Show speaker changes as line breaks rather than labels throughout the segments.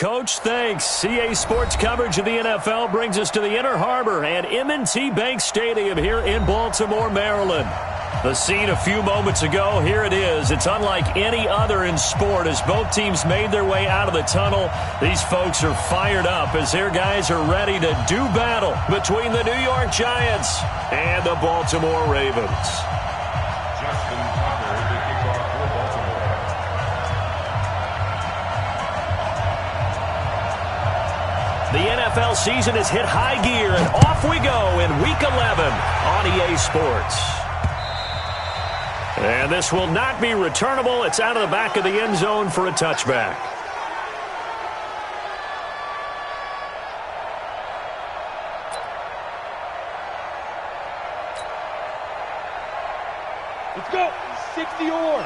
Coach. Thanks. CA Sports coverage of the NFL brings us to the Inner Harbor and M&T Bank Stadium here in Baltimore, Maryland. The scene a few moments ago, here it is. It's unlike any other in sport as both teams made their way out of the tunnel. These folks are fired up as their guys are ready to do battle between the New York Giants and the Baltimore Ravens.
Justin Tucker to kick off for Baltimore.
The NFL season has hit high gear, and off we go in Week 11 on EA Sports. And this will not be returnable. It's out of the back of the end zone for a touchback.
Let's go. 60 or.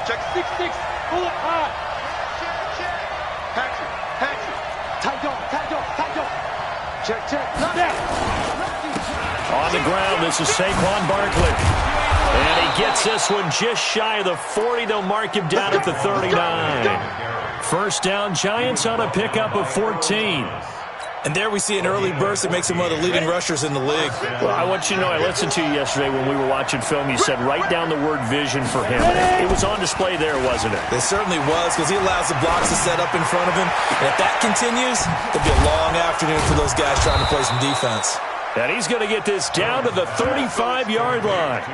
Check 6-6. Pull it high. Patrick. Tight dog. Check.
On the ground, this is Saquon Barkley. And he gets this one just shy of the 40. They'll mark him down at the 39. First down, Giants on a pickup of 14.
And there we see an early burst that makes him one of the leading rushers in the league.
Well, I want you to know, I listened to you yesterday when we were watching film. You said write down the word vision for him. It was on display there, wasn't it?
It certainly was, because he allows the blocks to set up in front of him. And if that continues, it'll be a long afternoon for those guys trying to play some defense.
And he's going to get this down to the 35-yard line.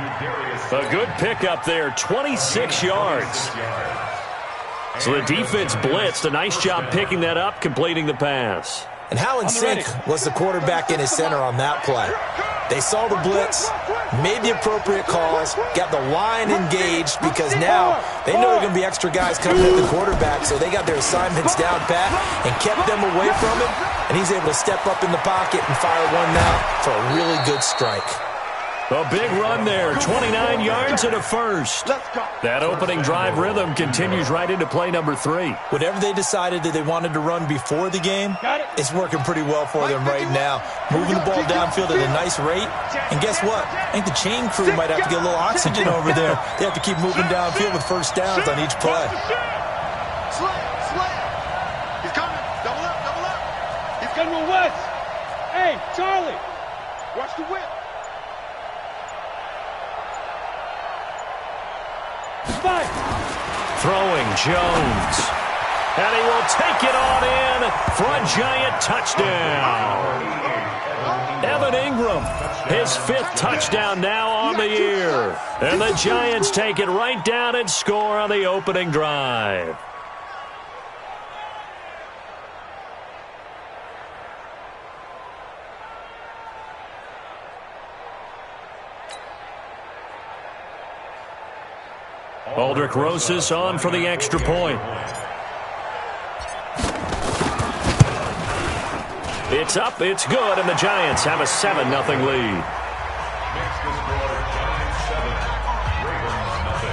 A good pickup there, 26 yards. So the defense blitzed. A nice job picking that up, completing the pass.
And how in sync was the quarterback and his center on that play? They saw the blitz, made the appropriate calls, got the line engaged, because now they know there are going to be extra guys coming at the quarterback, so they got their assignments down pat and kept them away from him, and he's able to step up in the pocket and fire one now for a really good strike.
A big run there, 29 yards and a first. That opening drive rhythm continues right into play number 3.
Whatever they decided that they wanted to run before the game, it's working pretty well for them right now. Moving the ball downfield at a nice rate. And guess what? I think the chain crew might have to get a little oxygen over there. They have to keep moving downfield with first downs on each play.
He's coming. Double up. He's coming to West. Hey, Charlie. Watch the whip.
Throwing Jones. And he will take it on in for a Giant touchdown. Evan Ingram, his 5th touchdown now on the year. And the Giants take it right down and score on the opening drive. Aldrick Rosas on for the extra point. It's up, it's good, and the Giants have a 7-0 lead.
Next to score, Giants 7, Ravens 0.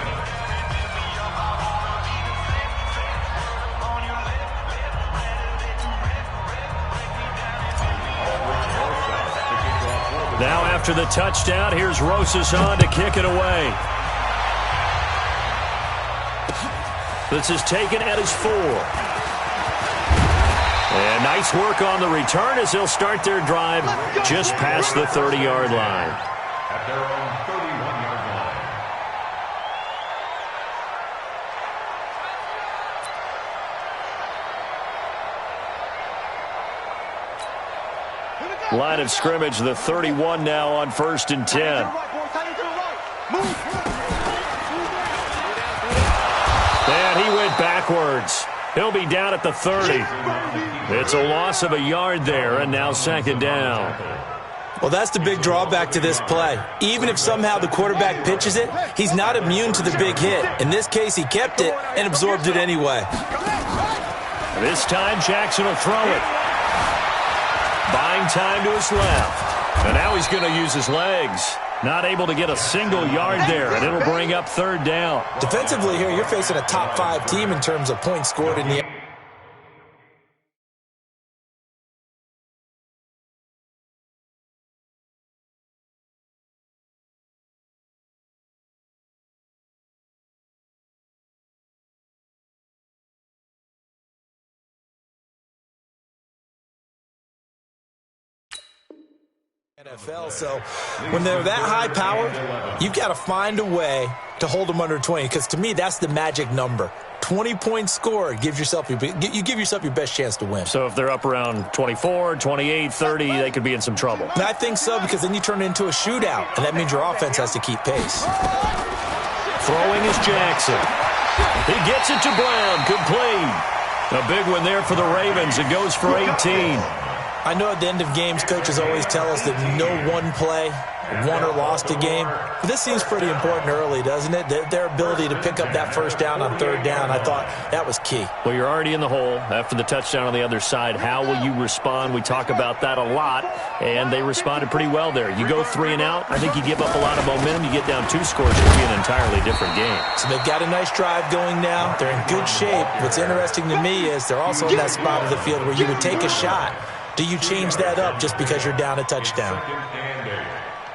Now after the touchdown, here's Rosas on to kick it away. This is taken at his 4. And nice work on the return as they'll start their drive just past the 30-yard line.
At their own 31-yard line.
Line of scrimmage, the 31 now on 1st and 10. And he went backwards. He'll be down at the 30. It's a loss of a yard there, and now 2nd down.
Well, that's the big drawback to this play. Even if somehow the quarterback pitches it, he's not immune to the big hit. In this case, he kept it and absorbed it anyway.
This time, Jackson will throw it. Buying time to his left. And now he's going to use his legs. Not able to get a single yard there, and it'll bring up 3rd down.
Defensively here, you're facing a top 5 team in terms of points scored in the NFL, so when they're that high powered, you've got to find a way to hold them under 20, because to me, that's the magic number. 20 points scored, you give yourself your best chance to win.
So if they're up around 24, 28, 30, they could be in some trouble.
And I think so, because then you turn it into a shootout, and that means your offense has to keep pace.
Throwing is Jackson. He gets it to Brown. Complete. A big one there for the Ravens. It goes for 18.
I know at the end of games, coaches always tell us that no one play won or lost a game. But this seems pretty important early, doesn't it? Their ability to pick up that first down on third down, I thought that was key.
Well, you're already in the hole after the touchdown on the other side. How will you respond? We talk about that a lot, and they responded pretty well there. You go 3 and out, I think you give up a lot of momentum. You get down 2 scores, it could be an entirely different game.
So they've got a nice drive going now. They're in good shape. What's interesting to me is they're also in that spot of the field where you would take a shot. Do you change that up just because you're down a touchdown?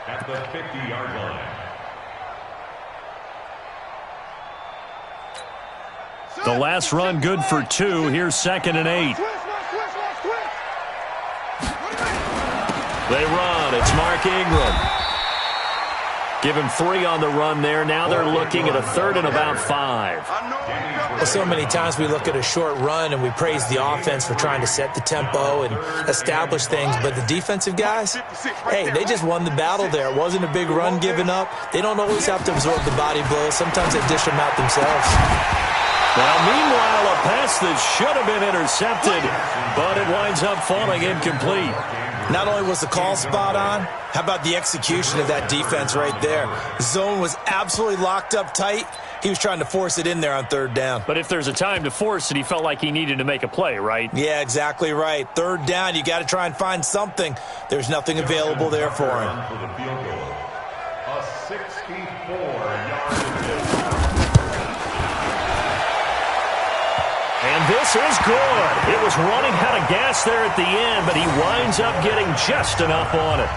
At the 50-yard line.
The last run good for 2. Here's 2nd and 8. They run. It's Mark Ingram. Give him 3 on the run there. Now they're looking at a 3rd and about 5.
Well, so many times we look at a short run and we praise the offense for trying to set the tempo and establish things, but the defensive guys, hey, they just won the battle there. It wasn't a big run given up. They don't always have to absorb the body blows. Sometimes they dish them out themselves.
Now, meanwhile, a pass that should have been intercepted, but it winds up falling incomplete.
Not only was the call spot on, how about the execution of that defense right there? Zone was absolutely locked up tight. He was trying to force it in there on 3rd down.
But if there's a time to force it, he felt like he needed to make a play, right?
Yeah, exactly right. 3rd down, you got to try and find something. There's nothing available there for him.
A 64-yard attempt.
And this is good. It was running out of gas there at the end, but he winds up getting just enough on it.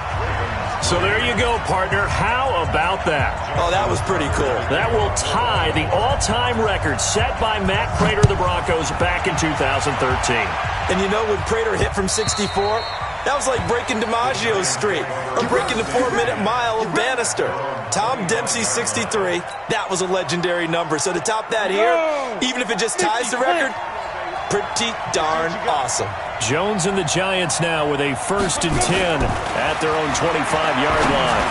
So there you go, partner. How about that?
Oh, that was pretty cool.
That will tie the all-time record set by Matt Prater of the Broncos back in 2013.
And you know, when Prater hit from 64, that was like breaking DiMaggio's streak or breaking the 4-minute mile of Bannister. Tom Dempsey, 63. That was a legendary number. So to top that here, even if it just ties the record, pretty darn awesome.
Jones and the Giants now with a 1st and 10 at their own 25-yard line.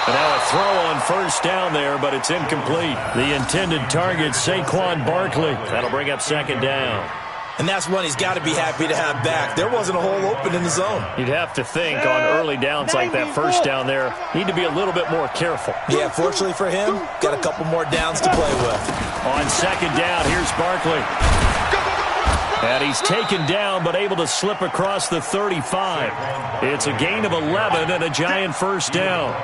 And now a throw on 1st down there, but it's incomplete. The intended target, Saquon Barkley. That'll bring up 2nd down.
And that's one he's got to be happy to have back. There wasn't a hole open in the zone.
You'd have to think on early downs like that 1st down there, need to be a little bit more careful.
Yeah, fortunately for him, got a couple more downs to play with.
On 2nd down, here's Barkley. And he's taken down, but able to slip across the 35. It's a gain of 11 and a Giant 1st down.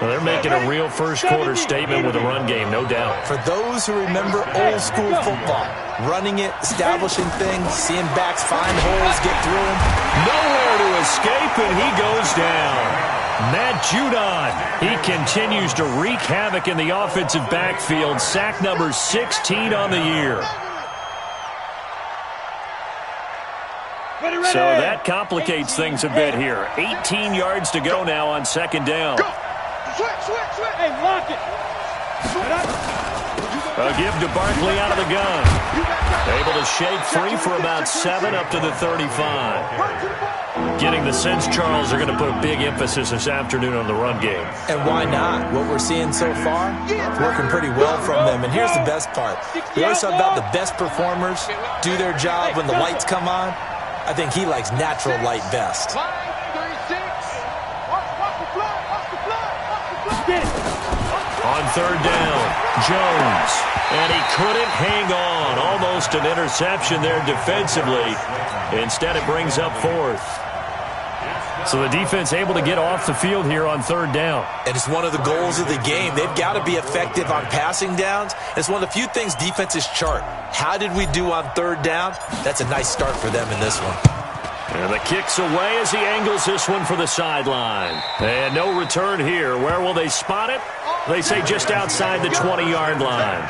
Well, they're making a real first-quarter statement with a run game, no doubt.
For those who remember old-school football, running it, establishing things, seeing backs find holes, get through them.
Nowhere to escape, and he goes down. Matt Judon, he continues to wreak havoc in the offensive backfield. Sack number 16 on the year. So that complicates things a bit here. 18 yards to go now on 2nd down.
Hey, lock it.
A give to Barkley out of the gun. Able to shake free for about 7 up to the 35. Getting the sense Charles are going to put a big emphasis this afternoon on the run game.
And why not? What we're seeing so far, it's working pretty well from them. And here's the best part. We always talk about the best performers do their job when the lights come on. I think he likes natural light best.
On 3rd down, Jones. And he couldn't hang on. Almost an interception there defensively. Instead, it brings up 4th. So the defense able to get off the field here on 3rd down.
And it's one of the goals of the game. They've got to be effective on passing downs. It's one of the few things defenses chart. How did we do on 3rd down? That's a nice start for them in this one.
And the kick's away as he angles this one for the sideline. And no return here. Where will they spot it? They say just outside the 20-yard line.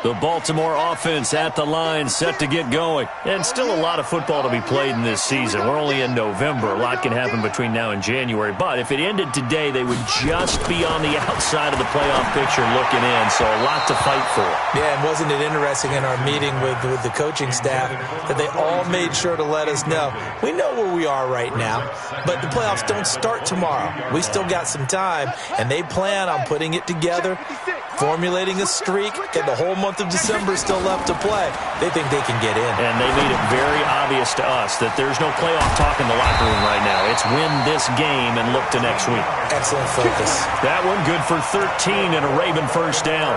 The Baltimore offense at the line, set to get going. And still a lot of football to be played in this season. We're only in November. A lot can happen between now and January. But if it ended today, they would just be on the outside of the playoff picture looking in. So a lot to fight for.
Yeah, and wasn't it interesting in our meeting with the coaching staff that they all made sure to let us know, we know where we are right now, but the playoffs don't start tomorrow. We still got some time, and they plan on putting it together, formulating a streak, and the whole month of December is still left to play. They think they can get in.
And they made it very obvious to us that there's no playoff talk in the locker room right now. It's win this game and look to next week.
Excellent focus.
That one good for 13 and a Raven first down.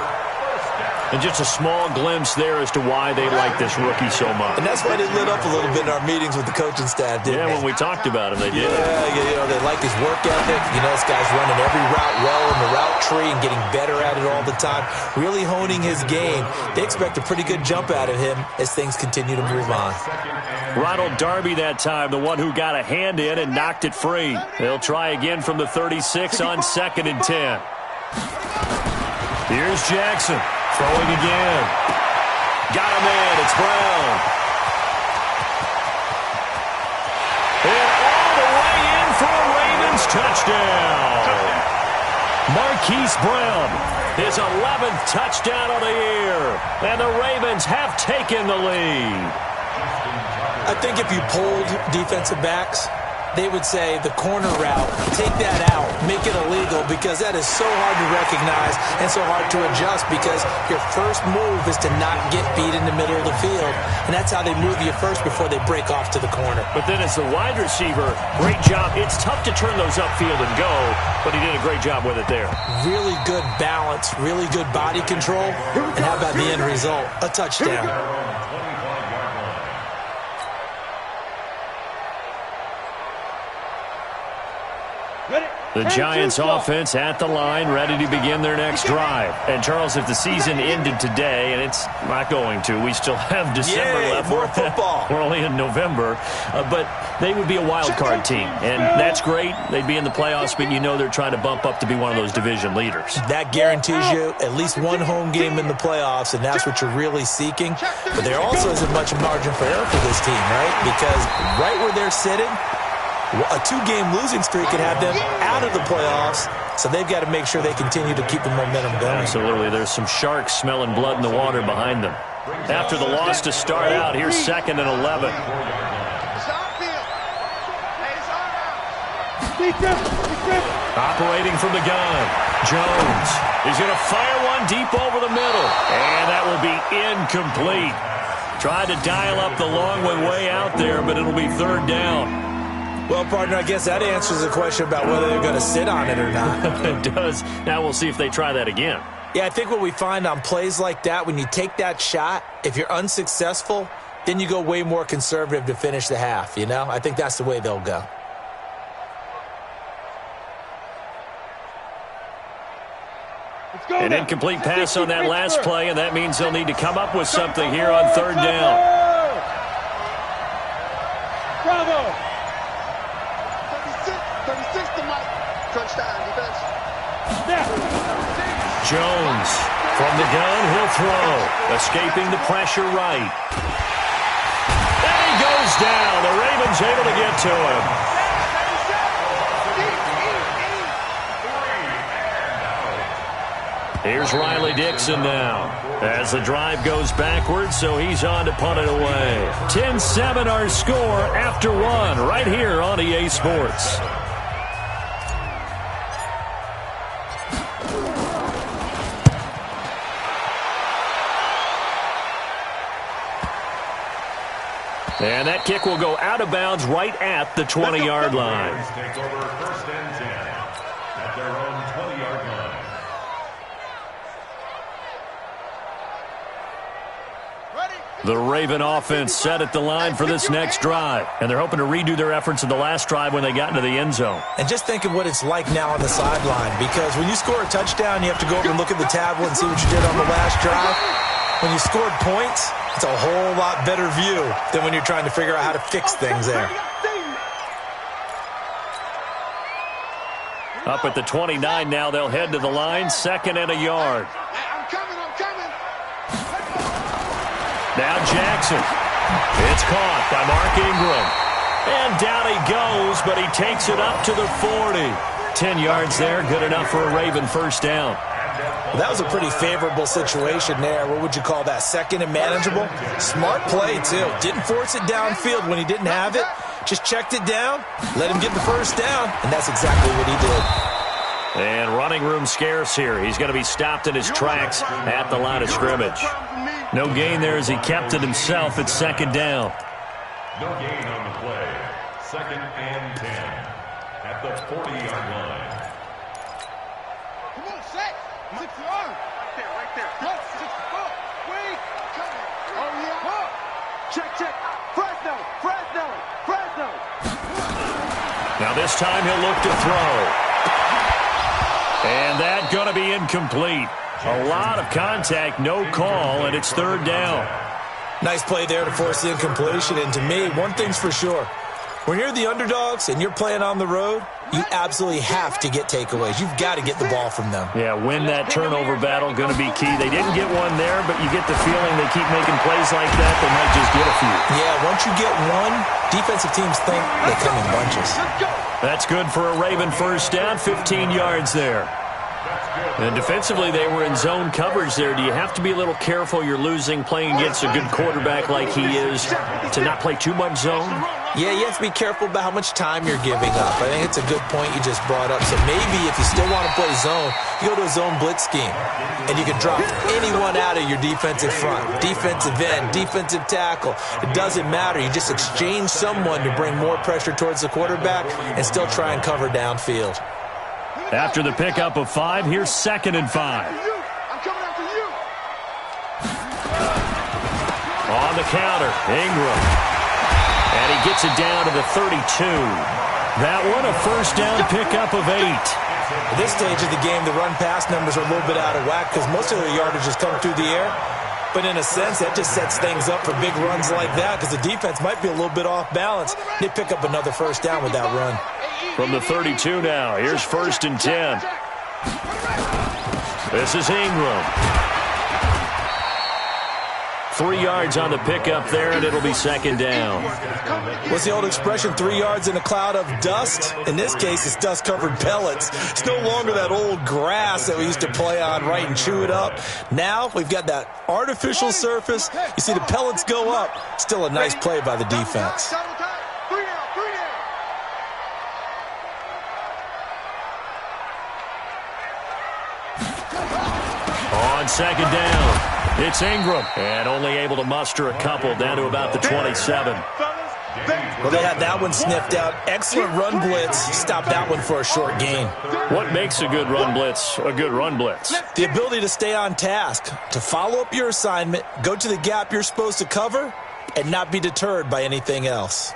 And just a small glimpse there as to why they like this rookie so much.
And that's why they lit up a little bit in our meetings with the coaching staff, didn't they?
Yeah, when we talked about him, they did.
Yeah, they like his work ethic. This guy's running every route well in the route tree and getting better at it all the time, really honing his game. They expect a pretty good jump out of him as things continue to move on.
Ronald Darby that time, the one who got a hand in and knocked it free. They'll try again from the 36 on 2nd and 10. Here's Jackson. Throwing again. Got him in. It's Brown. And all the way in for a Ravens touchdown. Marquise Brown, his 11th touchdown of the year. And the Ravens have taken the lead.
I think if you polled defensive backs, they would say the corner route, take that out, make it illegal, because that is so hard to recognize and so hard to adjust, because your first move is to not get beat in the middle of the field, and that's how they move you first before they break off to the corner.
But then as the wide receiver, great job. It's tough to turn those upfield and go, but he did a great job with it there.
Really good balance, really good body control, and how about the end result? A touchdown.
The Giants offense at the line, ready to begin their next drive. And, Charles, if the season ended today, and it's not going to, we still have December left.
More football.
We're only in November. But they would be a wild card team, and that's great. They'd be in the playoffs, but you know they're trying to bump up to be one of those division leaders.
That guarantees you at least one home game in the playoffs, and that's what you're really seeking. But there also isn't much margin for error for this team, right? Because right where they're sitting, a 2-game losing streak could have them out of the playoffs, so they've got to make sure they continue to keep the momentum going.
Absolutely. There's some sharks smelling blood in the water behind them. After the loss to start out, here's 2nd and 11. Operating from the gun, Jones. He's going to fire one deep over the middle, and that will be incomplete. Tried to dial up the long one way out there, but it'll be 3rd down.
Well, partner, I guess that answers the question about whether they're going to sit on it or not.
It does. Now we'll see if they try that again.
Yeah, I think what we find on plays like that, when you take that shot, if you're unsuccessful, then you go way more conservative to finish the half, I think that's the way they'll go.
An incomplete pass on that last play, and that means they'll need to come up with something here on 3rd down.
Bravo!
Jones from the gun, he'll throw. Escaping the pressure right. And he goes down. The Ravens able to get to him. Here's Riley Dixon now. As the drive goes backwards, so he's on to punt it away. 10-7 our score after 1 right here on EA Sports. And that kick will go out of bounds right at the 20-yard line.
Takes over 1st and 10 at their own 20-yard line.
The Raven offense set at the line for this next drive. And they're hoping to redo their efforts in the last drive when they got into the end zone.
And just think of what it's like now on the sideline. Because when you score a touchdown, you have to go over and look at the tablet and see what you did on the last drive. When you scored points, it's a whole lot better view than when you're trying to figure out how to fix things there.
Up at the 29 now, they'll head to the line. 2nd and a yard.
I'm coming.
Now Jackson. It's caught by Mark Ingram. And down he goes, but he takes it up to the 40. 10 yards there, good enough for a Raven first down.
Well, that was a pretty favorable situation there. What would you call that? Second and manageable? Smart play, too. Didn't force it downfield when he didn't have it. Just checked it down, let him get the first down, and that's exactly what he did.
And running room scarce here. He's going to be stopped in his tracks at the line of scrimmage. No gain there as he kept it himself at second down.
No gain on the play. Second and 10 at the 40-yard line.
Come on, 6 yards. Right there. Yes, 6 foot. Wait. Oh, yeah. Check. Fresno.
Now this time he'll look to throw. And that's going to be incomplete. A lot of contact, no call, and it's third down.
Nice play there to force the incompletion. And to me, one thing's for sure. When you're the underdogs and you're playing on the road, you absolutely have to get takeaways. You've got to get the ball from them.
Yeah, win that turnover battle, going to be key. They didn't get one there, but you get the feeling they keep making plays like that, they might just get a few.
Yeah, once you get one, defensive teams think they come in bunches.
That's good for a Raven first down, 15 yards there. And defensively, they were in zone coverage there. Do you have to be a little careful you're losing playing against a good quarterback like he is to not play too much zone?
Yeah, you have to be careful about how much time you're giving up. I think it's a good point you just brought up. So maybe if you still want to play zone, you go to a zone blitz scheme. And you can drop anyone out of your defensive front. Defensive end, defensive tackle. It doesn't matter. You just exchange someone to bring more pressure towards the quarterback and still try and cover downfield.
After the pickup of 5, here's second and 5.
I'm coming after you.
On the counter, Ingram. And he gets it down to the 32. That one a first down pickup of 8.
At this stage of the game, the run-pass numbers are a little bit out of whack because most of their yardage has come through the air. But in a sense, that just sets things up for big runs like that because the defense might be a little bit off balance. They pick up another first down with that run.
From the 32 now, here's first and 10. This is Ingram. 3 yards on the pickup there, and it'll be second down.
What's the old expression, 3 yards in a cloud of dust? In this case, it's dust-covered pellets. It's no longer that old grass that we used to play on, right, and chew it up. Now we've got that artificial surface. You see the pellets go up. Still a nice play by the defense.
On second down, it's Ingram, and only able to muster a couple down to about the 27.
Well, they had that one sniffed out. Excellent run blitz. Stopped that one for a short gain.
What makes a good run blitz a good run blitz?
The ability to stay on task, to follow up your assignment, go to the gap you're supposed to cover, and not be deterred by anything else.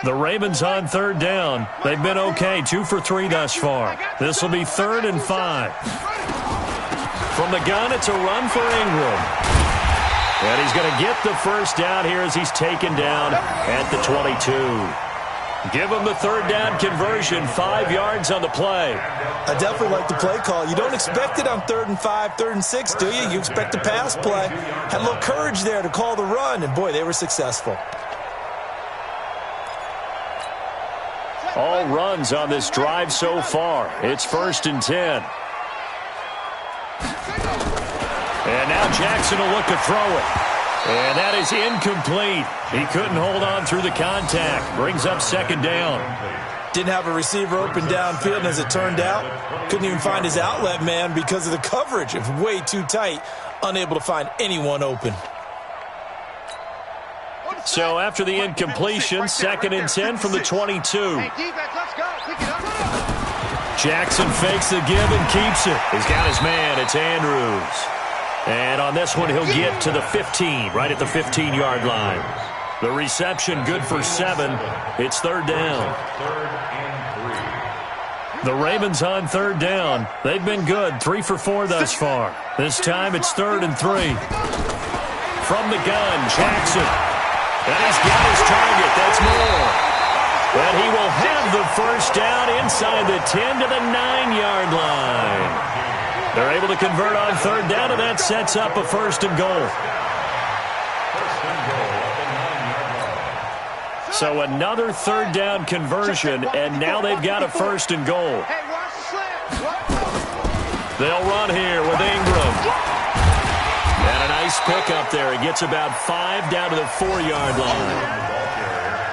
The Ravens on third down. They've been okay, 2 for 3 thus far. This will be third and 5. From the gun, it's a run for Ingram. And he's going to get the first down here as he's taken down at the 22. Give him the third down conversion, 5 yards on the play.
I definitely like the play call. You don't expect it on 3rd and 5, 3rd and 6, do you? You expect a pass play. Had a little courage there to call the run, and boy, they were successful.
All runs on this drive so far. It's first and 10. And now Jackson will look to throw it. And that is incomplete. He couldn't hold on through the contact. Brings up second down.
Didn't have a receiver open downfield, and as it turned out, couldn't even find his outlet man because of the coverage. It was way too tight. Unable to find anyone open.
So after the incompletion, second and 10 from the 22. Jackson fakes the give and keeps it. He's got his man. It's Andrews. And on this one, he'll get to the 15, right at the 15-yard line. The reception good for 7. It's third down. The Ravens on third down. They've been good, 3 for 4 thus far. This time it's 3rd and 3. From the gun, Jackson. And he's got his target. That's more. And he will have the first down inside the 10 to the 9-yard line. They're able to convert on third down, and that sets up a first and goal. So another third down conversion, and now they've got a first and goal. They'll run here with Ingram. And a nice pickup there. He gets about 5 down to the 4-yard line.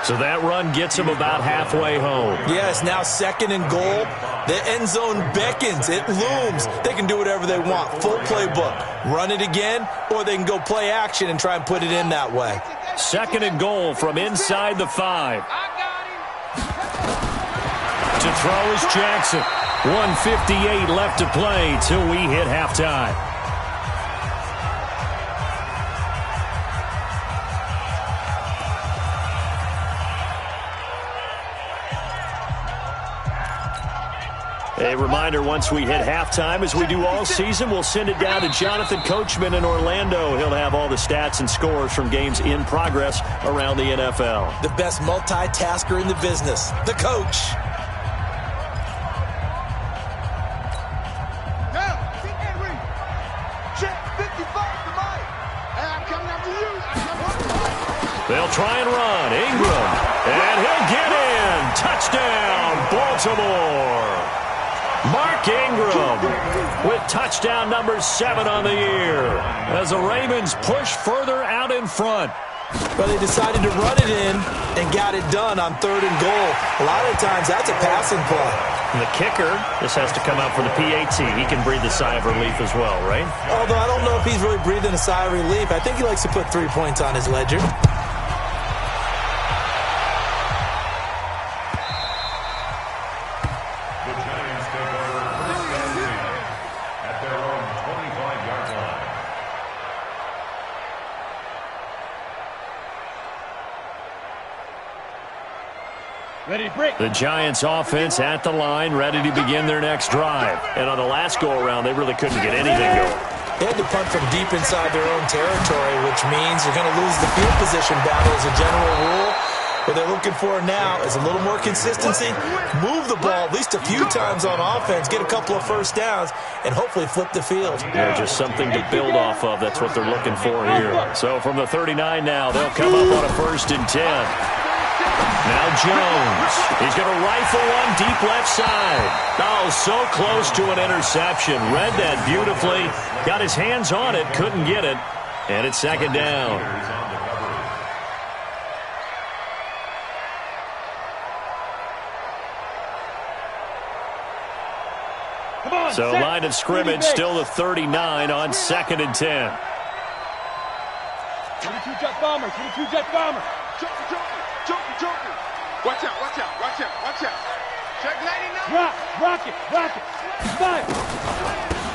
So that run gets him about halfway home.
Yes, now second and goal. The end zone beckons. It looms. They can do whatever they want. Full playbook. Run it again, or they can go play action and try and put it in that way.
Second and goal from inside the 5. To throw is Jackson. 1:58 left to play till we hit halftime. A reminder, once we hit halftime, as we do all season, we'll send it down to Jonathan Coachman in Orlando. He'll have all the stats and scores from games in progress around the NFL.
The best multitasker in the business, the coach.
They'll try and run. Ingram. And he'll get in. Touchdown, Baltimore. Mark Ingram with touchdown number 7 on the year as the Ravens push further out in front.
Well, they decided to run it in and got it done on third and goal. A lot of times that's a passing play.
And the kicker just has to come out for the PAT. He can breathe a sigh of relief as well, right?
Although I don't know if he's really breathing a sigh of relief. I think he likes to put 3 points on his ledger.
The Giants offense at the line, ready to begin their next drive. And on the last go-around, they really couldn't get anything going.
They had to punt from deep inside their own territory, which means you're going to lose the field position battle as a general rule. What they're looking for now is a little more consistency, move the ball at least a few times on offense, get a couple of first downs, and hopefully flip the field.
Yeah, just something to build off of. That's what they're looking for here. So from the 39 now, they'll come up on a 1st and 10. Now Jones. He's going to rifle one deep left side. Oh, so close to an interception. Read that beautifully. Got his hands on it. Couldn't get it. And it's second down. So line of scrimmage still the 39 on 2nd and 10.
22 jet bomber. 22 jet bomber. Joker. Watch out. Check lady now. Rocket. Fire.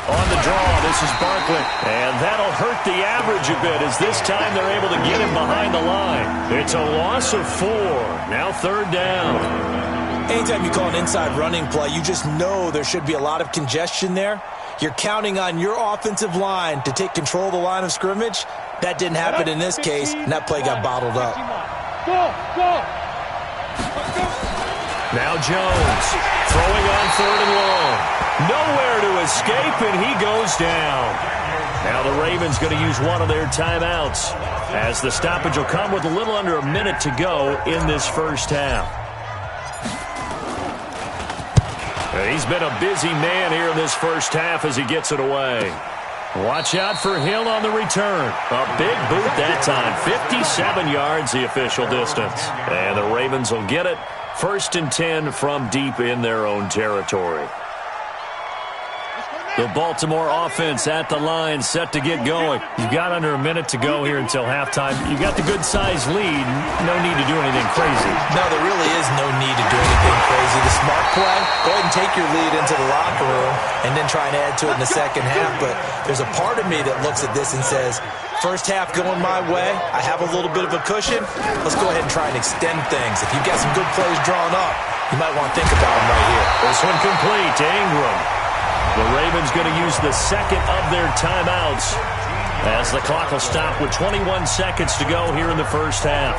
On the draw, this is Barkley. And that'll hurt the average a bit as this time they're able to get him behind the line. It's a loss of 4. Now 3rd down.
Anytime you call an inside running play, you just know there should be a lot of congestion there. You're counting on your offensive line to take control of the line of scrimmage. That didn't happen in this case, and that play got bottled up.
Go.
Now Jones throwing on 3rd and long. Nowhere to escape, and he goes down. Now the Ravens going to use one of their timeouts as the stoppage will come with a little under a minute to go in this first half. He's been a busy man here in this first half as he gets it away. Watch out for Hill on the return. A big boot that time. 57 yards the official distance. And the Ravens will get it. 1st and 10 from deep in their own territory. The Baltimore offense at the line, set to get going. You've got under a minute to go here until halftime. You've got the good-sized lead. No need to do anything crazy.
No, there really is no need to do anything crazy. The smart play, go ahead and take your lead into the locker room and then try and add to it in the second half. But there's a part of me that looks at this and says, first half going my way, I have a little bit of a cushion. Let's go ahead and try and extend things. If you've got some good plays drawn up, you might want to think about them right here.
This one complete to Ingram. The Ravens going to use the second of their timeouts as the clock will stop with 21 seconds to go here in the first half.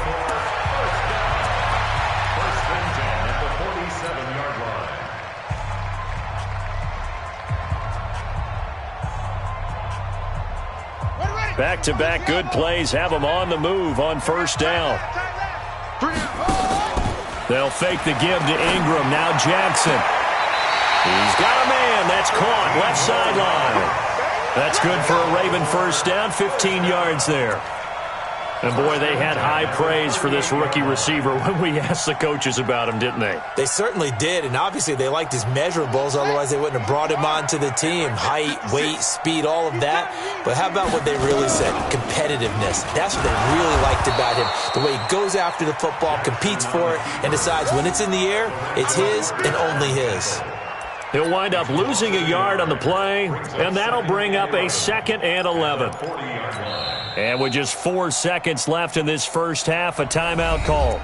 Back-to-back good plays have them on the move on first down. They'll fake the give to Ingram. Now Jackson. He's got a man. That's caught. Left sideline. That's good for a Raven first down. 15 yards there. And, boy, they had high praise for this rookie receiver when we asked the coaches about him, didn't they?
They certainly did, and obviously they liked his measurables. Otherwise, they wouldn't have brought him onto the team. Height, weight, speed, all of that. But how about what they really said? Competitiveness. That's what they really liked about him. The way he goes after the football, competes for it, and decides when it's in the air, it's his and only his.
He'll wind up losing a yard on the play, and that'll bring up a 2nd and 11. And with just 4 seconds left in this first half, a timeout call.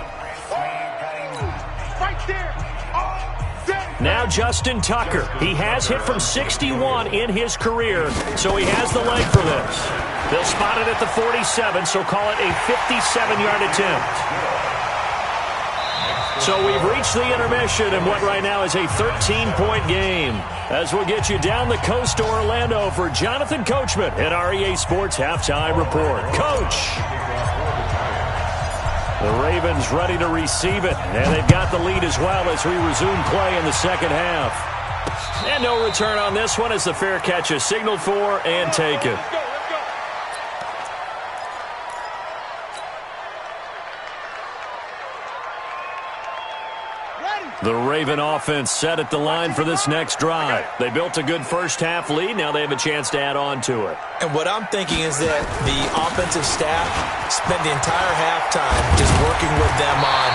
Now Justin Tucker. He has hit from 61 in his career, so he has the leg for this. They'll spot it at the 47, so call it a 57-yard attempt. So we've reached the intermission in what right now is a 13-point game. As we'll get you down the coast to Orlando for Jonathan Coachman at our EA Sports Halftime Report. Coach! The Ravens ready to receive it, and they've got the lead as well as we resume play in the second half. And no return on this one as the fair catch is signaled for and taken. The Raven offense set at the line for this next drive. They built a good first-half lead. Now they have a chance to add on to it.
And what I'm thinking is that the offensive staff spent the entire halftime just working with them on,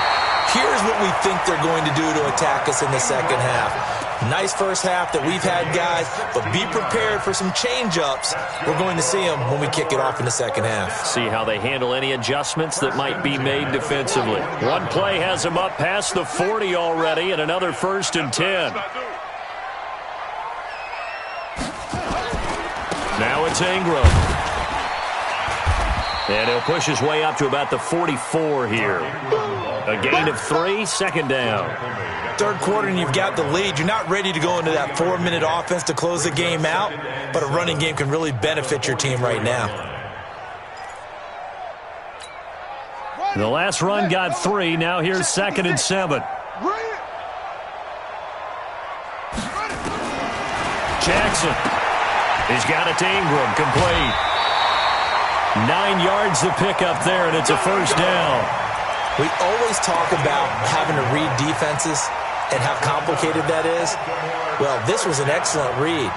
here's what we think they're going to do to attack us in the second half. Nice first half that we've had, guys, but be prepared for some change-ups. We're going to see them when we kick it off in the second half.
See how they handle any adjustments that might be made defensively. One play has them up past the 40 already, and another 1st and 10. Now it's Ingram. And he'll push his way up to about the 44 here. A gain of 3, 2nd down.
Third quarter and you've got the lead. You're not ready to go into that 4-minute offense to close the game out, but a running game can really benefit your team right now.
The last run got 3. Now here's 2nd and 7. Jackson. He's got it to Ingram. Complete. 9 yards to pick up there, and it's a first down.
We always talk about having to read defenses and how complicated that is. Well, this was an excellent read.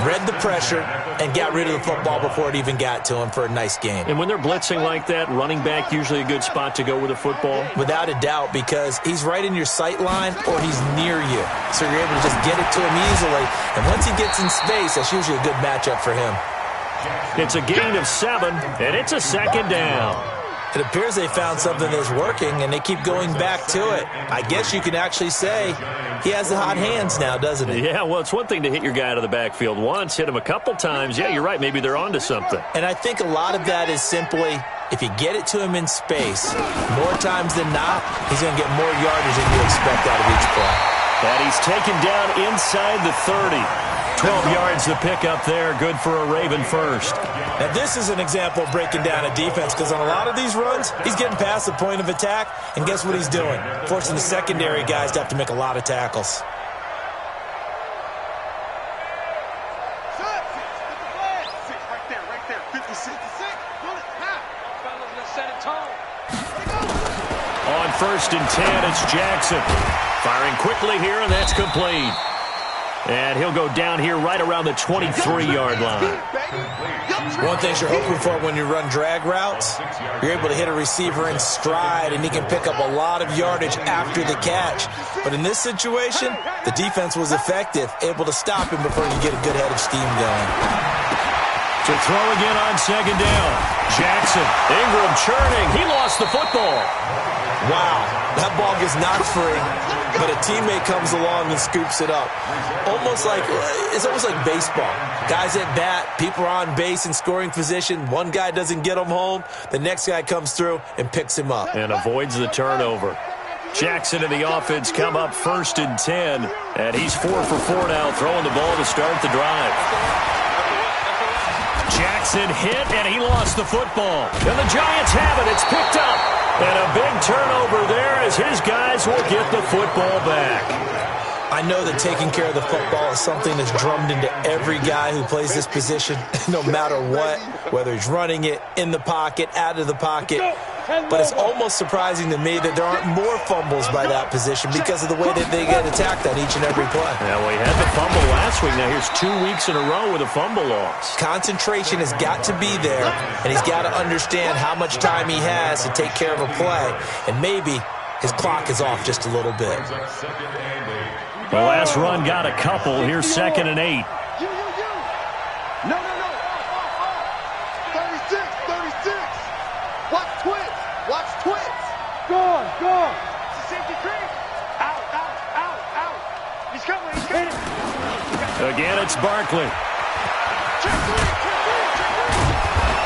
Read the pressure and got rid of the football before it even got to him for a nice gain.
And when they're blitzing like that, running back usually a good spot to go with a football? Without
a doubt, because he's right in your sight line or he's near you. So you're able to just get it to him easily. And once he gets in space, that's usually a good matchup for him.
It's a gain of 7, and it's a 2nd down.
It appears they found something that's working, and they keep going back to it. I guess you can actually say he has the hot hands now, doesn't he?
Yeah, well, it's one thing to hit your guy out of the backfield once, hit him a couple times. Yeah, you're right. Maybe they're onto something.
And I think a lot of that is simply if you get it to him in space, more times than not, he's going to get more yardage than you expect out of each play.
And he's taken down inside the 30. 12 yards to pick up there. Good for a Raven first.
Now, this is an example of breaking down a defense because on a lot of these runs, he's getting past the point of attack, and guess what he's doing? Forcing the secondary guys to have to make a lot of tackles.
On 1st and 10, it's Jackson. Firing quickly here, and that's complete. And he'll go down here right around the 23-yard line.
One thing you're hoping for when you run drag routes, you're able to hit a receiver in stride, and he can pick up a lot of yardage after the catch. But in this situation, the defense was effective, able to stop him before you get a good head of steam going.
To throw again on 2nd down. Jackson. Ingram churning. He lost the football.
Wow, that ball gets knocked free, but a teammate comes along and scoops it up. It's almost like baseball. Guys at bat, people are on base in scoring position. One guy doesn't get him home. The next guy comes through and picks him up.
And avoids the turnover. Jackson and the offense come up 1st and 10. And he's 4 for 4 now, throwing the ball to start the drive. Jackson hit, and he lost the football. And the Giants have it. It's picked up. And a big turnover there as his guys will get the football back.
I know that taking care of the football is something that's drummed into every guy who plays this position, no matter what, whether he's running it, in the pocket, out of the pocket. But it's almost surprising to me that there aren't more fumbles by that position because of the way that they get attacked on each and every play.
Yeah, well, he had the fumble last week. Now here's 2 weeks in a row with a fumble loss.
Concentration has got to be there, and he's got to understand how much time he has to take care of a play, and maybe his clock is off just a little bit.
The last run got a couple. Here's 2nd and 8.
No. 36. Watch twins. Gone. It's a safety creep. Out. He's coming.
Again, it's Barkley.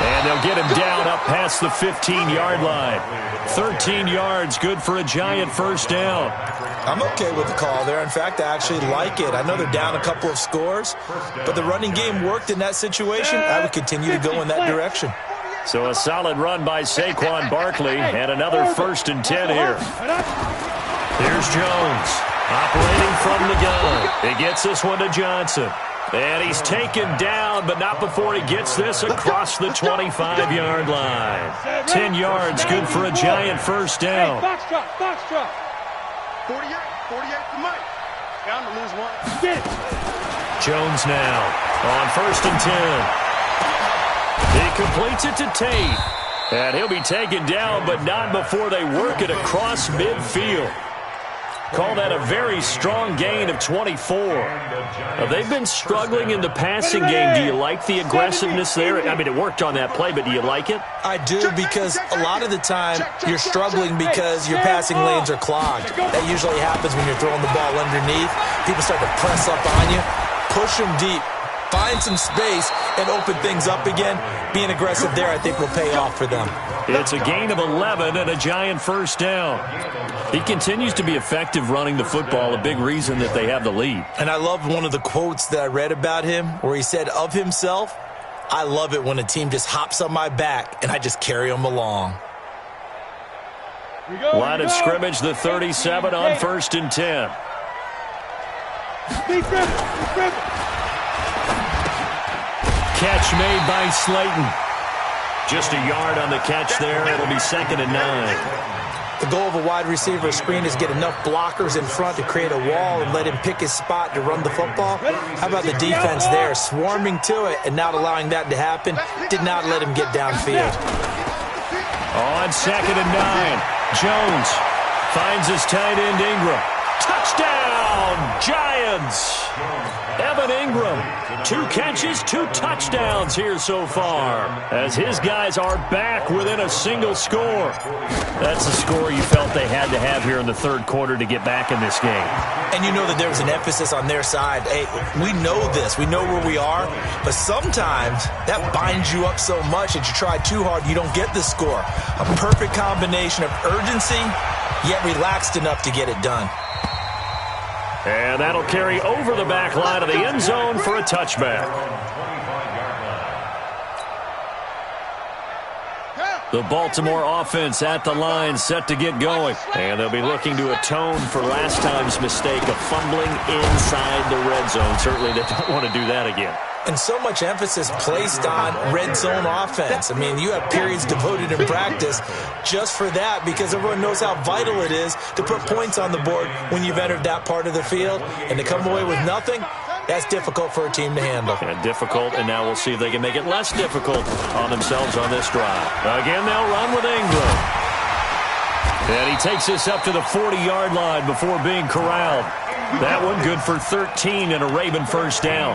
And they'll get him down up past the 15-yard line. 13 yards, good for a Giant first down.
I'm okay with the call there. In fact, I actually like it. I know they're down a couple of scores, but the running game worked in that situation. I would continue to go in that direction.
So a solid run by Saquon Barkley, and another 1st and 10 here. Here's Jones, operating from the gun. He gets this one to Johnson. And he's taken down, but not before he gets this across the 25-yard line. 10 yards, good for a Giant first down.
Box drop. 48 for Mike. Down to lose one.
Jones now on 1st and 10. He completes it to Tate. And he'll be taken down, but not before they work it across midfield. Call that a very strong gain of 24. Now, they've been struggling in the passing game. Do you like the aggressiveness there? I mean, it worked on that play, but do you like it?
I do, because a lot of the time you're struggling because your passing lanes are clogged. That usually happens when you're throwing the ball underneath. People start to press up on you. Push them deep. Find some space and open things up again. Being aggressive there, I think, will pay off for them.
It's a gain of 11 and a Giant first down. He continues to be effective running the football, a big reason that they have the lead.
And I love one of the quotes that I read about him where he said of himself, "I love it when a team just hops on my back and I just carry them along."
Line of scrimmage, the 37 on 1st and 10. Catch made by Slayton. Just a yard on the catch there. It'll be 2nd and 9.
The goal of a wide receiver screen is get enough blockers in front to create a wall and let him pick his spot to run the football. How about the defense there, swarming to it and not allowing that to happen? Did not let him get downfield.
On 2nd and 9, Jones finds his tight end Ingram. Touchdown, Giants! Evan Ingram, 2 catches, 2 touchdowns here so far, as his guys are back within a single score. That's the score you felt they had to have here in the 3rd quarter to get back in this game.
And you know that there was an emphasis on their side. Hey, we know this. We know where we are. But sometimes that binds you up so much that you try too hard, you don't get the score. A perfect combination of urgency, yet relaxed enough to get it done.
And that'll carry over the back line of the end zone for a touchback. The Baltimore offense at the line, set to get going. And they'll be looking to atone for last time's mistake of fumbling inside the red zone. Certainly they don't want to do that again.
And so much emphasis placed on red zone offense. I mean, you have periods devoted in practice just for that, because everyone knows how vital it is to put points on the board when you've entered that part of the field. And to come away with nothing, that's difficult for a team to handle.
And difficult, and now we'll see if they can make it less difficult on themselves on this drive. Again, they'll run with Ingram. And he takes this up to the 40-yard line before being corralled. That one good for 13 and a Raven first down.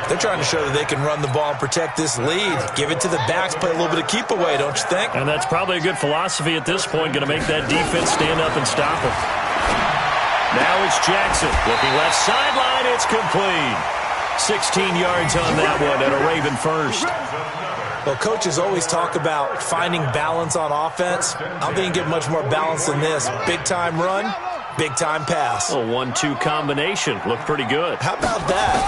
They're trying to show that they can run the ball and protect this lead. Give it to the backs, play a little bit of keep away, don't you think?
And that's probably a good philosophy at this point, going to make that defense stand up and stop it. Now it's Jackson looking left sideline. It's complete. 16 yards on that one and a Raven first.
Well, coaches always talk about finding balance on offense. I don't think you get much more balance than this. Big time run, Big-time pass.
A 1-2 combination. Looked pretty good.
How about that?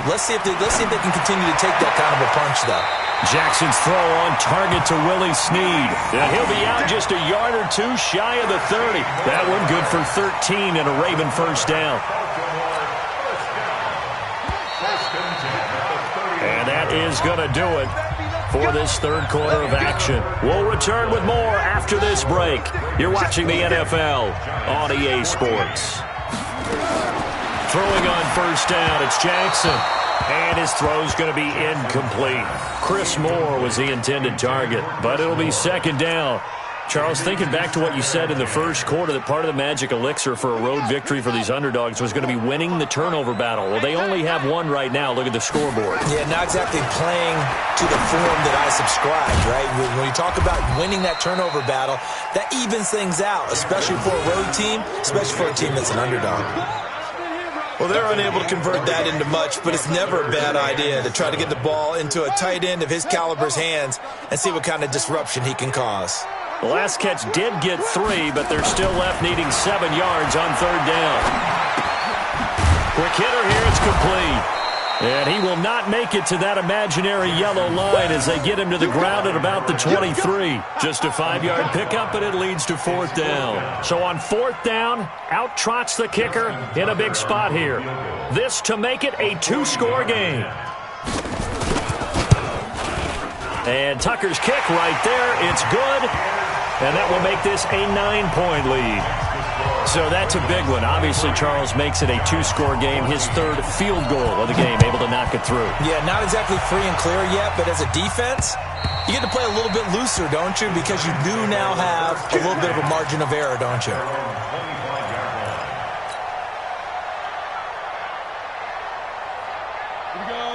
Let's see if they can continue to take that kind of a punch, though.
Jackson's throw on target to Willie Snead. And he'll be out just a yard or two shy of the 30. That one good for 13 and a Raven first down. And that is going to do it for this third quarter of action. We'll return with more after this break. You're watching the NFL on EA Sports. Throwing on first down, it's Jackson. And his throw's going to be incomplete. Chris Moore was the intended target, but it'll be second down. Charles, thinking back to what you said in the first quarter, that part of the magic elixir for a road victory for these underdogs was going to be winning the turnover battle. Well, they only have one right now. Look at the scoreboard.
Yeah, not exactly playing to the form that I subscribed, right? When you talk about winning that turnover battle, that evens things out, especially for a road team, especially for a team that's an underdog. Well, they're unable to convert that into much, but it's never a bad idea to try to get the ball into a tight end of his caliber's hands and see what kind of disruption he can cause.
The last catch did get 3, but they're still left needing 7 yards on third down. Quick hitter here, it's complete. And he will not make it to that imaginary yellow line as they get him to the ground at about the 23. Just a 5-yard pickup, and it leads to fourth down. So on fourth down, out trots the kicker in a big spot here. This to make it a 2-score game. And Tucker's kick right there. It's good. And that will make this a 9-point lead. So that's a big one. Obviously, Charles makes it a 2-score game. His third field goal of the game, able to knock it through.
Yeah, not exactly free and clear yet, but as a defense, you get to play a little bit looser, don't you? Because you do now have a little bit of a margin of error, don't you?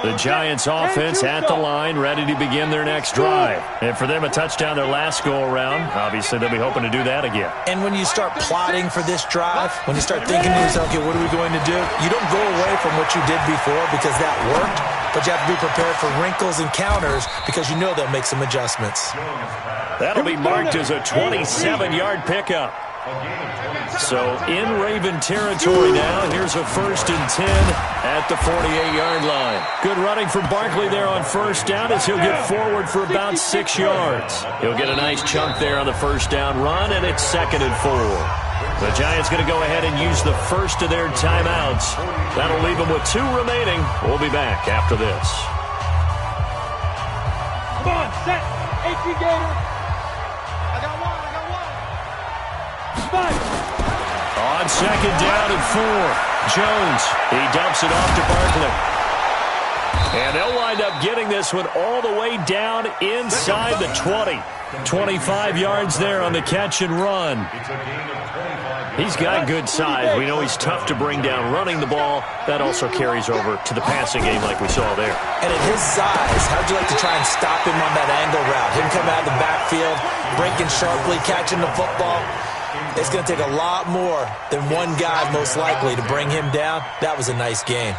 The Giants offense at the line, ready to begin their next drive. And for them, a touchdown their last go-around. Obviously, they'll be hoping to do that again.
And when you start plotting for this drive, when you start thinking to yourself, okay, what are we going to do? You don't go away from what you did before because that worked, but you have to be prepared for wrinkles and counters because you know they'll make some adjustments.
That'll be marked as a 27-yard pickup. So in Raven territory now. Here's a 1st and 10 at the 48-yard line. Good running for Barkley there on first down as he'll get forward for about 6 yards. He'll get a nice chunk there on the first down run, and it's 2nd and 4. The Giants going to go ahead and use the first of their timeouts. That'll leave them with 2 remaining. We'll be back after this.
Come on, set. 18 Gator. I got one.
On second down and 4, Jones. He dumps it off to Barkley. And they'll wind up getting this one all the way down inside the 20. 25 yards there on the catch and run. He's got good size. We know he's tough to bring down running the ball. That also carries over to the passing game like we saw there.
And at his size, how'd you like to try and stop him on that angle route? Him coming out of the backfield, breaking sharply, catching the football. It's going to take a lot more than one guy, most likely, to bring him down. That was a nice game.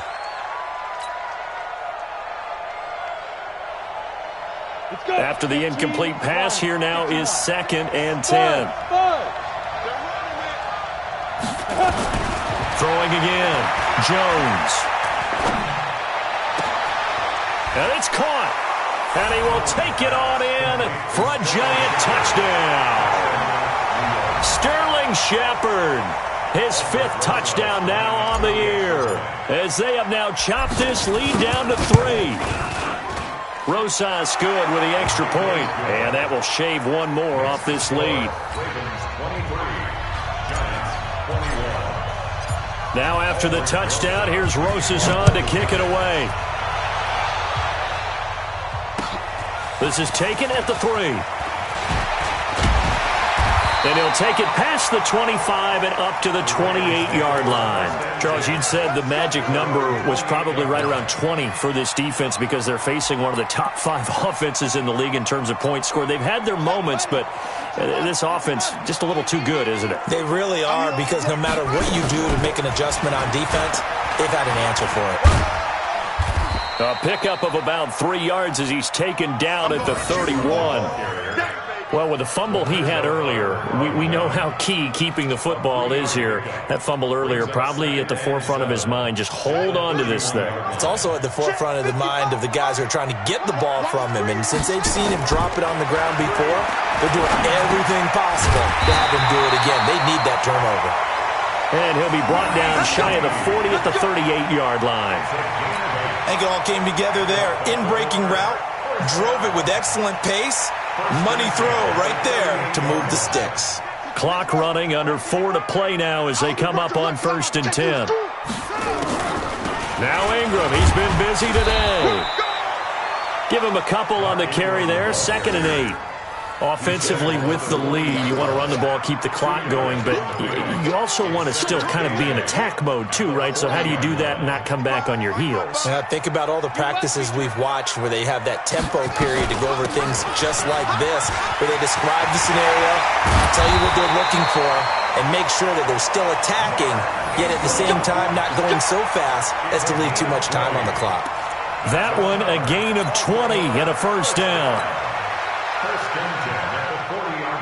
After the incomplete pass, here now is 2nd and 10. Throwing again. Jones. And it's caught. And he will take it on in for a giant touchdown. Sterling Shepard, his 5th touchdown now on the year, as they have now chopped this lead down to 3. Rosas good with the extra point, and that will shave one more off this lead. Now after the touchdown, here's Rosas on to kick it away. This is taken at the 3. And he'll take it past the 25 and up to the 28-yard line. Charles, you'd said the magic number was probably right around 20 for this defense because they're facing one of the top 5 offenses in the league in terms of points scored. They've had their moments, but this offense just a little too good, isn't it?
They really are, because no matter what you do to make an adjustment on defense, they've had an answer for it.
A pickup of about 3 yards as he's taken down at the 31. Well, with the fumble he had earlier, we know how key keeping the football is here. That fumble earlier probably at the forefront of his mind. Just hold on to this thing.
It's also at the forefront of the mind of the guys who are trying to get the ball from him. And since they've seen him drop it on the ground before, they're doing everything possible to have him do it again. They need that turnover.
And he'll be brought down shy of the 40 at the 38-yard line.
I think it all came together there. In-breaking route, drove it with excellent pace. Money throw right there to move the sticks.
Clock running, under 4 to play now as they come up on 1st and 10. Now Ingram, he's been busy today. Give him a couple on the carry there, 2nd and 8. Offensively with the lead, you want to run the ball, keep the clock going, but you also want to still kind of be in attack mode too, right? So how do you do that and not come back on your heels?
Think about all the practices we've watched where they have that tempo period to go over things just like this, where they describe the scenario, tell you what they're looking for, and make sure that they're still attacking, yet at the same time not going so fast as to leave too much time on the clock.
That one, a gain of 20 and a 1st down.
1st and 10 at the 40-yard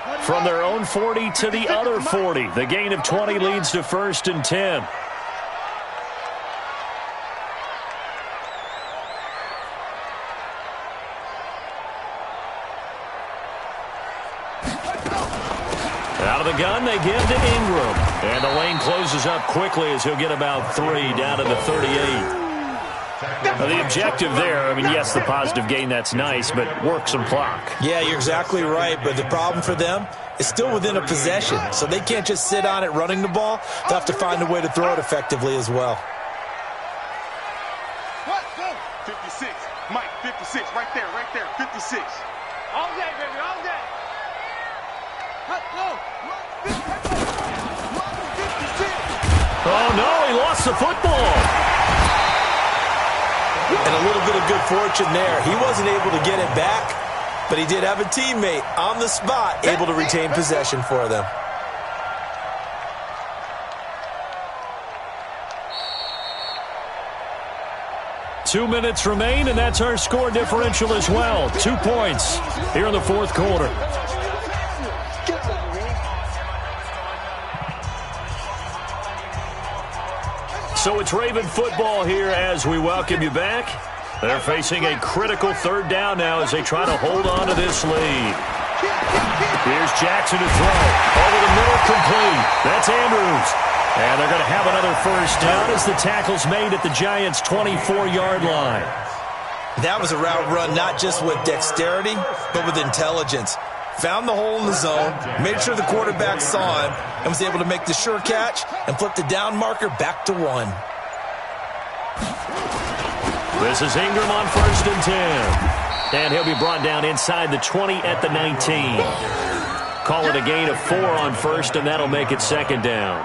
line.
From their own 40 to the other 40. The gain of 20 leads to 1st and 10. Out of the gun, they give to Ingram. And the lane closes up quickly as he'll get about 3 down to the 38. Now, the objective there, I mean, yes, the positive gain, that's nice, but work some clock.
Yeah, you're exactly right, but the problem for them is still within a possession, so they can't just sit on it running the ball. They'll have to find a way to throw it effectively as well.
56, Mike, 56, right there, 56. All day, baby, all day.
Oh, no, he lost the football.
And a little bit of good fortune there. He wasn't able to get it back, but he did have a teammate on the spot able to retain possession for them.
Two minutes remain, and that's our score differential as well. 2 points here in the 4th quarter. So it's Raven football here as we welcome you back. They're facing a critical 3rd down now as they try to hold on to this lead. Here's Jackson to throw. Over the middle, complete. That's Andrews. And they're going to have another 1st down as the tackle's made at the Giants' 24-yard line.
That was a route run not just with dexterity, but with intelligence. Found the hole in the zone, made sure the quarterback saw him, and was able to make the sure catch and flip the down marker back to 1.
This is Ingram on 1st and 10. And he'll be brought down inside the 20 at the 19. Call it a gain of 4 on 1st, and that'll make it 2nd down.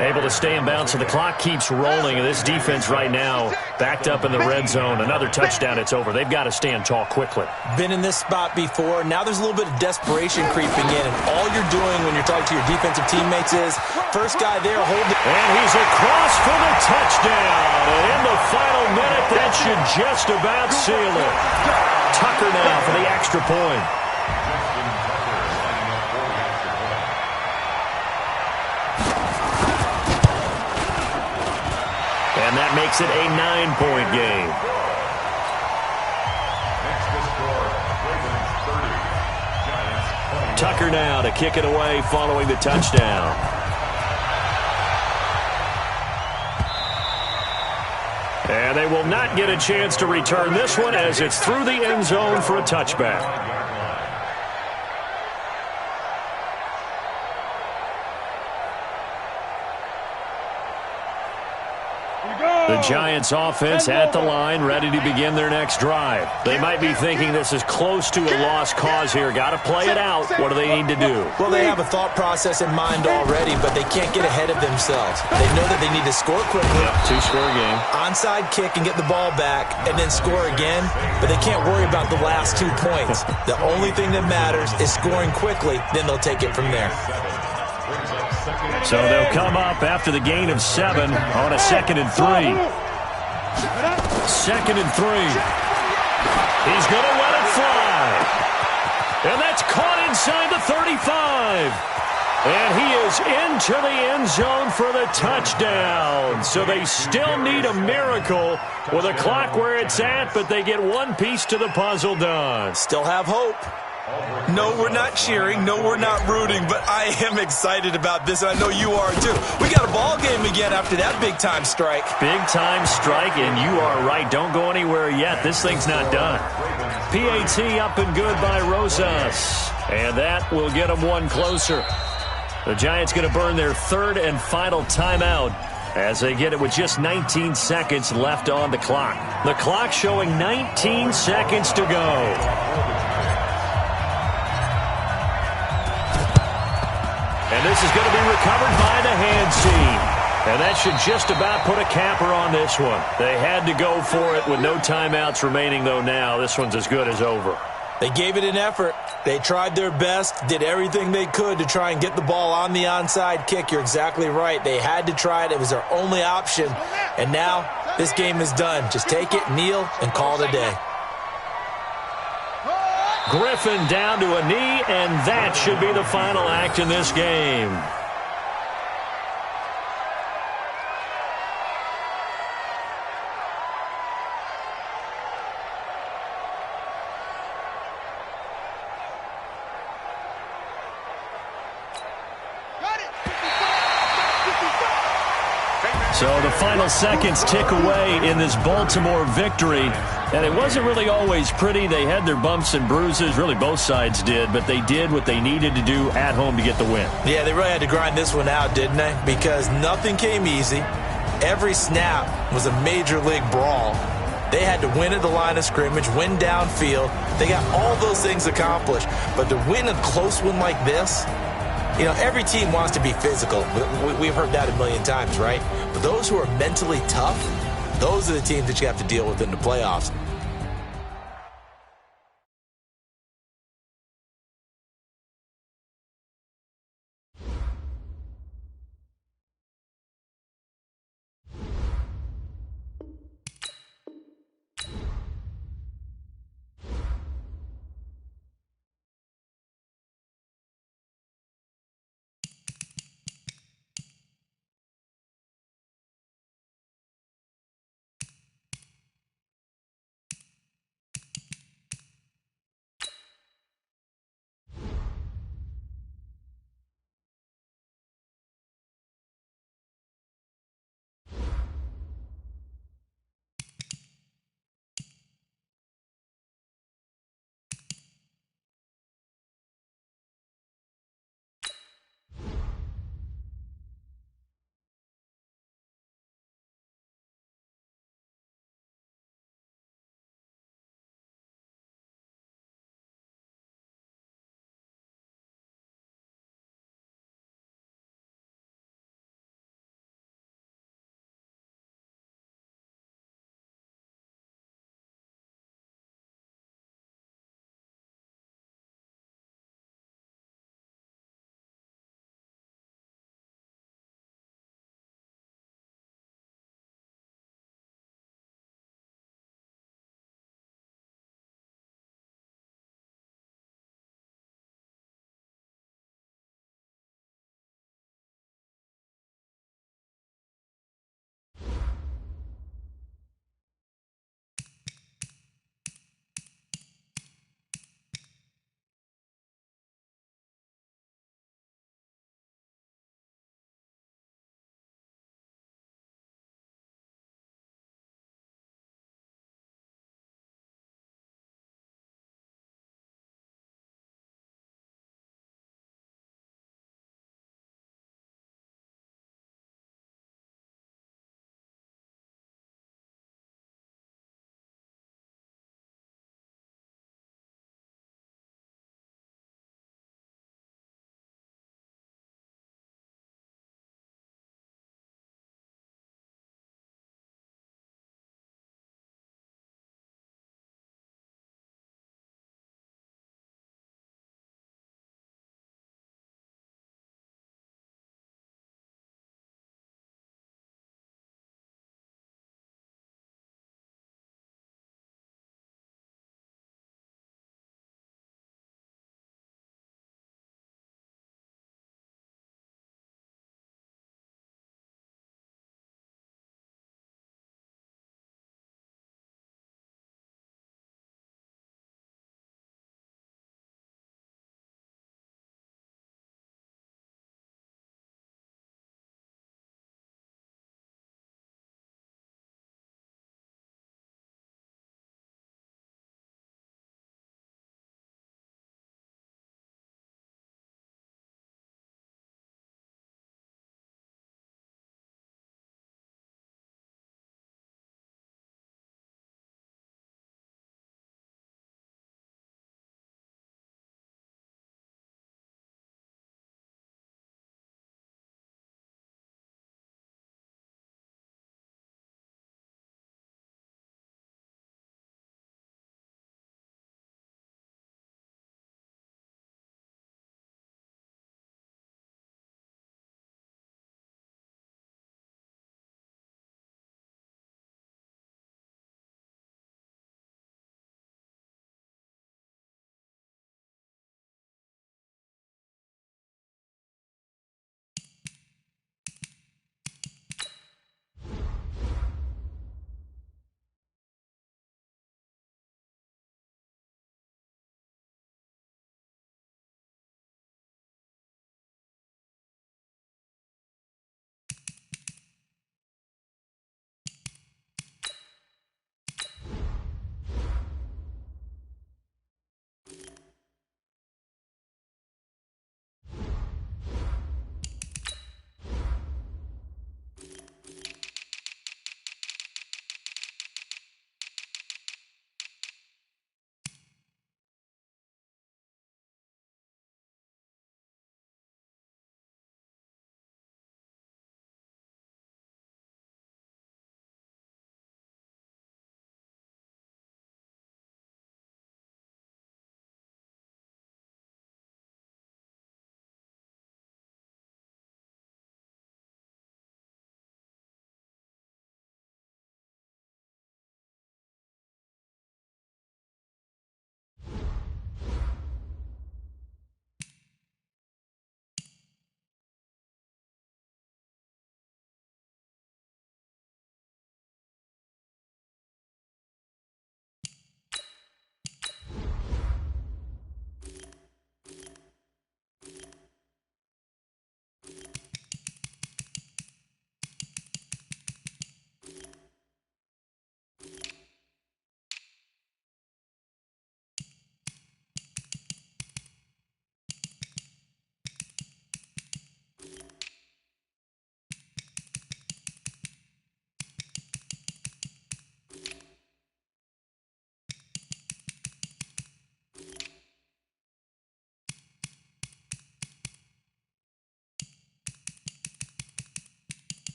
Able to stay in bounds, so the clock keeps rolling, and this defense right now backed up in the red zone. Another touchdown, it's over. They've got to stand tall quickly.
Been in this spot before. Now there's a little bit of desperation creeping in, and all you're doing when you're talking to your defensive teammates is, first guy there, hold it.
And he's across for the touchdown. And in the final minute, that should just about seal it. Tucker now for the extra point. And that makes it a 9-point game.
Next to score, Ravens 30, Giants 20.
Tucker now to kick it away following the touchdown. And they will not get a chance to return this one as it's through the end zone for a touchback. The Giants offense at the line, ready to begin their next drive. They might be thinking this is close to a lost cause here. Got to play it out. What do they need to do?
Well, they have a thought process in mind already, but they can't get ahead of themselves. They know that they need to score quickly.
Yep, 2-score game.
Onside kick and get the ball back and then score again, but they can't worry about the last 2 points. The only thing that matters is scoring quickly, then they'll take it from there.
So they'll come up after the gain of 7 on a 2nd and 3. 2nd and 3. He's going to let it fly. And that's caught inside the 35. And he is into the end zone for the touchdown. So they still need a miracle with a clock where it's at, but they get one piece to the puzzle done.
Still have hope. No, we're not cheering. No, we're not rooting, but I am excited about this, and I know you are too. We got a ball game again after that big-time strike.
Big-time strike, and you are right. Don't go anywhere yet. This thing's not done. PAT up and good by Rosas, and that will get them one closer. The Giants going to burn their third and final timeout as they get it with just 19 seconds left on the clock. The clock showing 19 seconds to go. And this is going to be recovered by the hands team. And that should just about put a capper on this one. They had to go for it with no timeouts remaining, though now. This one's as good as over.
They gave it an effort. They tried their best, did everything they could to try and get the ball on the onside kick. You're exactly right. They had to try it. It was their only option. And now this game is done. Just take it, kneel, and call it a day.
Griffin down to a knee, and that should be the final act in this game. So the final seconds tick away in this Baltimore victory. And it wasn't really always pretty. They had their bumps and bruises. Really, both sides did. But they did what they needed to do at home to get the win.
Yeah, they really had to grind this one out, didn't they? Because nothing came easy. Every snap was a major league brawl. They had to win at the line of scrimmage, win downfield. They got all those things accomplished. But to win a close one like this, you know, every team wants to be physical. We've heard that a million times, right? But those who are mentally tough, those are the teams that you have to deal with in the playoffs.